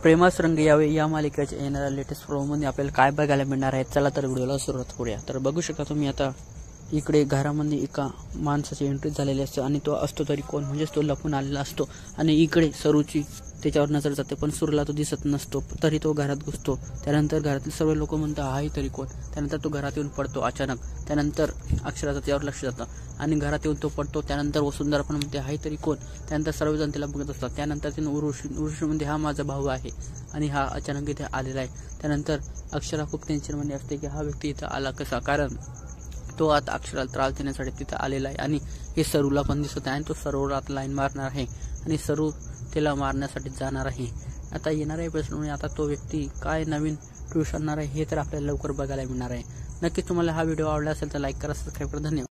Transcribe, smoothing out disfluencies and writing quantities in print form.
प्रेमास रंग यावे या मालिकेच्या येणाऱ्या लेटेस्ट प्रोमोमध्ये आपल्याला काय बघायला मिळणार आहे, चला तर व्हिडिओला सुरुवात करूया। तर बघू शकता तुम्ही आता इकडे घरामध्ये एका माणसाची एंट्री झालेली असते आणि तो असतो तरी कोण, म्हणजेच तो लपून आलेला असतो आणि इकडे सरूची त्याच्यावर नजर जाते, पण सूरला तो दिसत नसतो। तरी तो घरात घुसतो। त्यानंतर घरातील सर्व लोक म्हणतात हा तरी कोण। त्यानंतर तो घरात येऊन पडतो अचानक। त्यानंतर अक्षराचं त्यावर लक्ष जातं आणि घरात येऊन तो पडतो। त्यानंतर वसुंधरा पण म्हणते हाय तरी कोण। त्यानंतर सर्वजण त्याला बघत असतात। त्यानंतर तिने उरुषी म्हणते हा माझा भाऊ आहे आणि हा अचानक इथे आलेला आहे। त्यानंतर अक्षरा खूप टेन्शनमध्ये असते की हा व्यक्ती इथं आला कसा, कारण तो आता अक्षराला त्रास देण्यासाठी तिथं आलेला आहे आणि हे सरूला पण दिसत आहे आणि तो सरूला लाईन मारणार आहे आणि सरू त्याला मारण्यासाठी जाणार आहे। आता येणार आहे प्रश्न म्हणजे आता तो व्यक्ती काय नवीन ट्विस्ट आणणार आहे हे तर आपल्याला लवकर बघायला मिळणार आहे। नक्कीच तुम्हाला हा व्हिडिओ आवडला असेल तर लाईक करा, सबस्क्राईब करा। धन्यवाद।